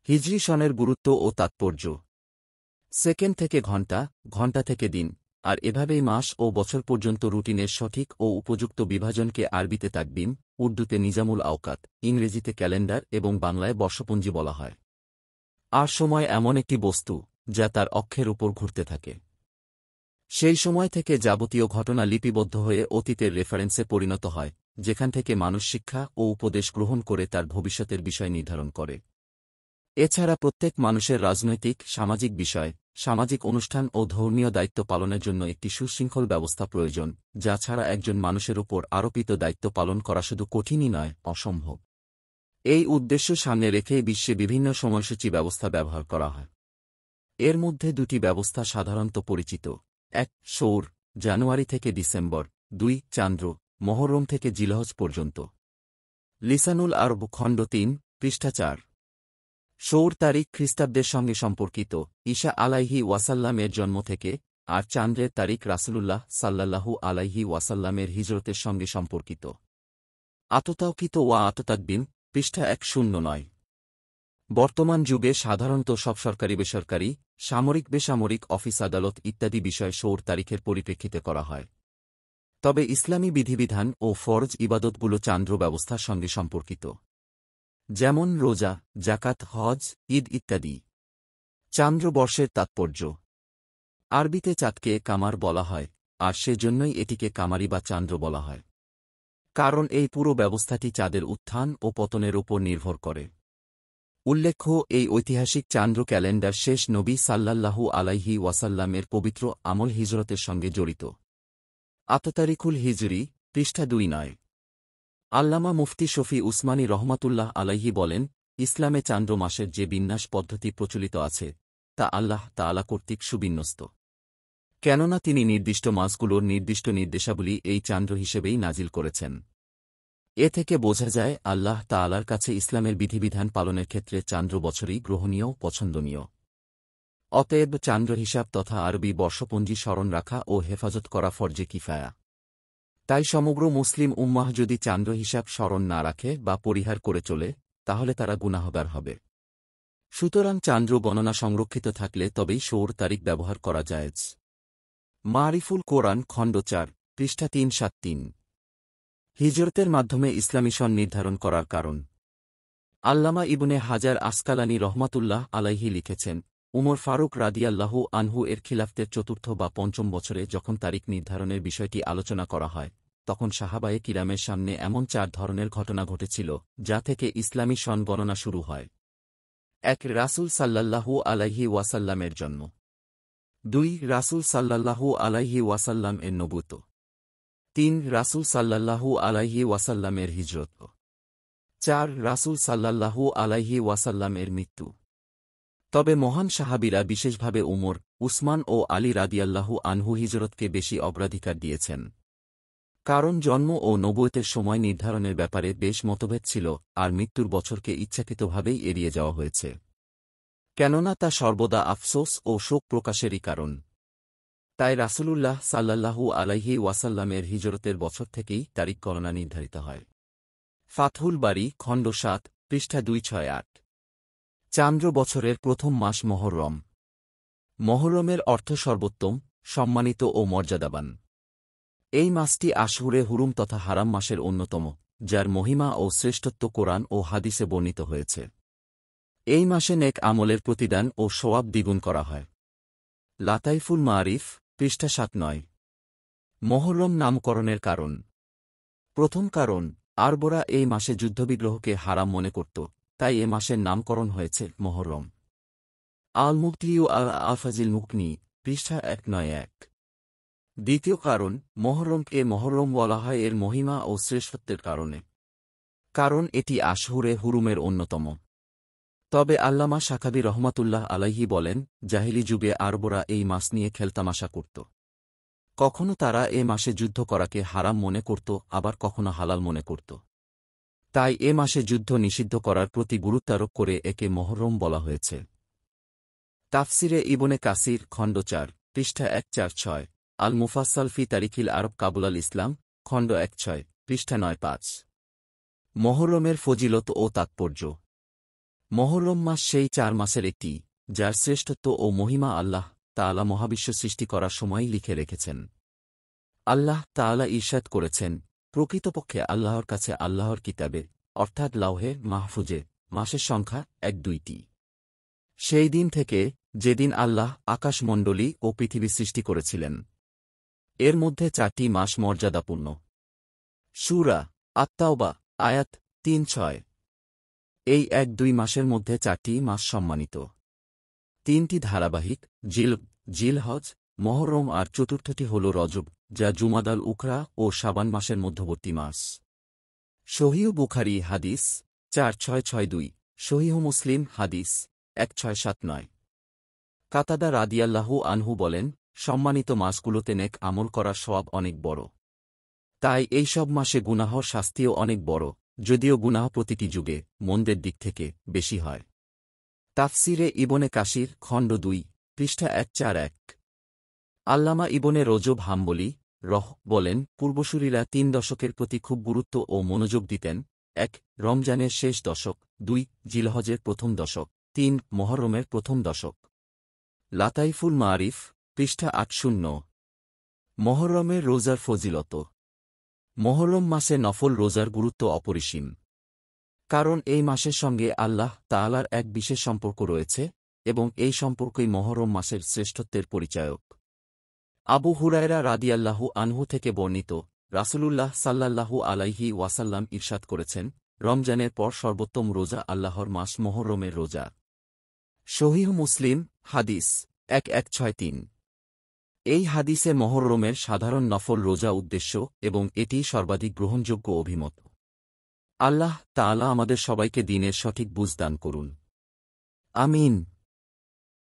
হিজরি সনের গুরুত্ব ও তাৎপর্য। সেকেন্ড থেকে ঘণ্টা, ঘণ্টা থেকে দিন, আর এভাবেই মাস ও বছর পর্যন্ত রুটিনের সঠিক ও উপযুক্ত বিভাজনকে আরবিতে তাকবিম, উর্দুতে নিজামুল আওকাত, ইংরেজিতে ক্যালেন্ডার এবং বাংলায় বর্ষপঞ্জি বলা হয়। আর সময় এমন একটি বস্তু যা তার অক্ষের উপর ঘুরতে থাকে। সেই সময় থেকে যাবতীয় ঘটনা লিপিবদ্ধ হয়ে অতীতের রেফারেন্সে পরিণত হয়, যেখান থেকে মানুষ শিক্ষা ও উপদেশ গ্রহণ করে তার ভবিষ্যতের বিষয় নির্ধারণ করে। এছাড়া প্রত্যেক মানুষের রাজনৈতিক, সামাজিক বিষয়, সামাজিক অনুষ্ঠান ও ধর্মীয় দায়িত্ব পালনের জন্য একটি সুশৃঙ্খল ব্যবস্থা প্রয়োজন, যা ছাড়া একজন মানুষের উপর আরোপিত দায়িত্ব পালন করা শুধু কঠিনই নয়, অসম্ভব। এই উদ্দেশ্য সামনে রেখেই বিশ্বে বিভিন্ন সময়সূচি ব্যবস্থা ব্যবহার করা হয়। এর মধ্যে দুটি ব্যবস্থা সাধারণত পরিচিত: ১. সৌর, জানুয়ারি থেকে ডিসেম্বর; ২. চান্দ্র, মহরম থেকে জিলহজ পর্যন্ত। লিসানুল আরব খণ্ড ৩, পৃষ্ঠা ৪। সৌর তারিখ খ্রিস্টাব্দের সঙ্গে সম্পর্কিত, ঈসা আলাইহি ওয়াসাল্লামের জন্ম থেকে, আর চান্দ্রের তারিখ রাসূলুল্লাহ সাল্লাল্লাহু আলাইহি ওয়াসাল্লামের হিজরতের সঙ্গে সম্পর্কিত। আততাওকিত ওয়া আততাকবিম, পৃষ্ঠা ১09। বর্তমান যুগে সাধারণত সব সরকারি, বেসরকারি, সামরিক, বেসামরিক অফিস, আদালত ইত্যাদি বিষয় সৌর তারিখের পরিপ্রেক্ষিতে করা হয়। তবে ইসলামী বিধিবিধান ও ফরজ ইবাদতগুলো চান্দ্র ব্যবস্থার সঙ্গে সম্পর্কিত, যেমন রোজা, জাকাত, হজ, ঈদ ইত্যাদি। চান্দ্রবর্ষের তাৎপর্য। আরবিতে চাঁদকে কামার বলা হয়, আর সেজন্যই এটিকে কামারি বা চান্দ্র বলা হয়। কারণ এই পুরো ব্যবস্থাটি চাঁদের উত্থান ও পতনের উপর নির্ভর করে। উল্লেখ্য, এই ঐতিহাসিক চান্দ্র ক্যালেন্ডার শেষ নবী সাল্লাল্লাহু আলাইহি ওয়াসাল্লামের পবিত্র আমল হিজরতের সঙ্গে জড়িত। আততারিখুল হিজরি, পৃষ্ঠা ২৯। আল্লামা মুফতি শফি উসমানী রহমাতুল্লাহ আলাইহি বলেন, ইসলামে চান্দ্র মাসের যে বিন্যাস পদ্ধতি প্রচলিত আছে, তা আল্লাহ তাআলা কর্তৃক সুবিন্যস্ত। কেননা তিনি নির্দিষ্ট মাসগুলোর নির্দিষ্ট নির্দেশাবলী এই চান্দ্র হিসেবেই নাজিল করেছেন। এ থেকে বোঝা যায় আল্লাহ তাআলার কাছে ইসলামের বিধিবিধান পালনের ক্ষেত্রে চান্দ্র বছরই গ্রহণীয়, পছন্দনীয়। অতএব চান্দ্র হিসাব তথা আরবি বর্ষপঞ্জি স্মরণ রাখা ও হেফাজত করা ফরজে কিফায়া। তাই সমগ্র মুসলিম উম্মাহ যদি চান্দ্র হিসাব স্মরণ না রাখে বা পরিহার করে চলে, তাহলে তারা গুনাহগার হবে। সুতরাং চান্দ্র গণনা সংরক্ষিত থাকলে তবেই সৌর তারিখ ব্যবহার করা জায়েজ। মারিফুল কোরআন খণ্ড ৪, পৃষ্ঠা ৩৭৩। হিজরতের মাধ্যমে ইসলামী সন নির্ধারণ করার কারণ। আল্লামা ইবনে হাজার আসকালানী রহমাতুল্লাহ আলাইহি লিখেছেন, উমর ফারুক রাদিয়াল্লাহু আনহু এর খিলাফতের চতুর্থ বা পঞ্চম বছরে যখন তারিখ নির্ধারণের বিষয়টি আলোচনা করা হয়, তখন সাহাবায়ে কিরামের সামনে এমন ৪ ধরনের ঘটনা ঘটেছিল, যা থেকে ইসলামী সন গণনা শুরু হয়। ১. রাসূল সাল্লাল্লাহু আলাইহি ওয়াসাল্লামের জন্ম। ২. রাসূল সাল্লাল্লাহু আলাইহি ওয়াসাল্লাম এর নবুয়ত। ৩. রাসূল সাল্লাল্লাহু আলাইহি ওয়াসাল্লামের হিজরত। ৪. রাসূল সাল্লাল্লাহু আলাইহি ওয়াসাল্লাম এর মৃত্যু। তবে মহান সাহাবীরা বিশেষভাবে উমর, উসমান ও আলী রাদিয়াল্লাহু আনহু হিজরতকে বেশি অগ্রাধিকার দিয়েছেন। কারণ জন্ম ও নবুয়তের সময় নির্ধারণের ব্যাপারে বেশ মতভেদ ছিল, আর মৃত্যুর বছরকে ইচ্ছাকৃতভাবেই এড়িয়ে যাওয়া হয়েছে। কেননা তা সর্বদা আফসোস ও শোক প্রকাশেরই কারণ। তাই রাসূলুল্লাহ সাল্লাল্লাহু আলাইহি ওয়াসাল্লামের হিজরতের বছর থেকেই তারিখ গণনা নির্ধারিত হয়। ফাতহুল বারী খণ্ড ৭, পৃষ্ঠা ২৬৮। চান্দ্র বছরের প্রথম মাস মহররম। মহররমের অর্থ সর্বোত্তম, সম্মানিত ও মর্যাদাবান। এই মাসটি আশহুরে হুরুম তথা হারাম মাসের অন্যতম, যার মহিমা ও শ্রেষ্ঠত্ব কোরআন ও হাদিসে বর্ণিত হয়েছে। এই মাসে নেক আমলের প্রতিদান ও সওয়াব দ্বিগুণ করা হয়। লাতাইফুল মাআরিফ, পৃষ্ঠা ৭৯। মহররম নামকরণের কারণ। প্রথম কারণ, আরবরা এই মাসে যুদ্ধবিগ্রহকে হারাম মনে করত, তাই এ মাসের নামকরণ হয়েছে মহররম। আল মুকনিউ আল আফাজিল মুকনি, পৃষ্ঠা ১৯১। দ্বিতীয় কারণ, মহররমকে মহররম বলা হয় এর মহিমা ও শ্রেষ্ঠত্বের কারণে। কারণ এটি আশহুরে হুরুমের অন্যতম। তবে আল্লামা শাকাবী রহমাতুল্লাহ আলাইহি বলেন, জাহিলি যুগে আরবরা এই মাস নিয়ে খেলতামাশা করত। কখনো তারা এ মাসে যুদ্ধ করাকে হারাম মনে করত, আবার কখনো হালাল মনে করত। তাই এ মাসে যুদ্ধ নিষিদ্ধ করার প্রতি গুরুত্বারোপ করে একে মহররম বলা হয়েছে। তাফসিরে ইবনে কাসির খণ্ড ৪, পৃষ্ঠা ১৪৬। আল মুফাসসাল ফি তারিখিল আরব কাবুল আল ইসলাম খণ্ড ১৬, পৃষ্ঠা ৯৫। মহররমের ফজিলত ও তাৎপর্য। মহরম মাস সেই 4 মাসের একটি, যার শ্রেষ্ঠত্ব ও মহিমা আল্লাহ তাআলা মহাবিশ্ব সৃষ্টি করার সময়ই লিখে রেখেছেন। আল্লাহ তাআলা ইরশাদ করেছেন, প্রকৃতপক্ষে আল্লাহর কাছে আল্লাহর কিতাবে, অর্থাৎ লাওহে মাহফুজে, মাসের সংখ্যা 1-2টি। সেই দিন থেকে, যেদিন আল্লাহ আকাশমণ্ডলী ও পৃথিবী সৃষ্টি করেছিলেন। এর মধ্যে 4টি মাস মর্যাদাপূর্ণ। সূরা আত-তাওবা, আয়াত 3-6। এই 1-2 মাসের মধ্যে 4টি মাস সম্মানিত। 3টি ধারাবাহিক, জিলহজ, মহরম আর চতুর্থটি হল রজব, যা জুমাদাল উখরা ও শাবান মাসের মধ্যবর্তী মাস। সহিহ বুখারী হাদিস 4662, সহিহ মুসলিম হাদিস 1679। কাতাদা রাদিয়াল্লাহু আনহু বলেন, সম্মানিত মাসগুলোতে নেক আমল করার সওয়াব অনেক বড়। তাই এই সব মাসে গুনাহর শাস্তিও অনেক বড়, যদিও গুনাহ প্রতিটি যুগে মন্দের দিক থেকে বেশি হয়। তাফসিরে ইবনে কাসির খণ্ড 2, পৃষ্ঠা 141। আল্লামা ইবনে রজব হাম্বলী বলেন, পূর্বসূরীরা 3 দশকের প্রতি খুব গুরুত্ব ও মনোযোগ দিতেন। 1. রমজানের শেষ দশক, 2. জিলহজের প্রথম দশক, 3. মহরমের প্রথম দশক। লাতাইফুল মারিফ, পৃষ্ঠা 80। মহরমের রোজার ফজিলত। মহরম মাসে নফল রোজার গুরুত্ব অপরিসীম। কারণ এই মাসের সঙ্গে আল্লাহ তাআলার এক বিশেষ সম্পর্ক রয়েছে, এবং এই সম্পর্কই মহরম মাসের শ্রেষ্ঠত্বের পরিচায়ক। আবু হুরায়রা রাদিয়াল্লাহু আনহু থেকে বর্ণিত, রাসূলুল্লাহ সাল্লাল্লাহু আলাইহি ওয়াসাল্লাম ইরশাদ করেছেন, রমজানের পর সর্বোত্তম রোজা আল্লাহর মাস মহরমের রোজা। সহিহ মুসলিম হাদিস 1163। এই হাদিসে মহরমের সাধারণ নফল রোজা উদ্দেশ্য এবং এটিই সর্বাধিক গ্রহণযোগ্য অভিমত। আল্লাহ তাআলা আমাদের সবাইকে দ্বীনের সঠিক বুঝ দান করুন। আমিন।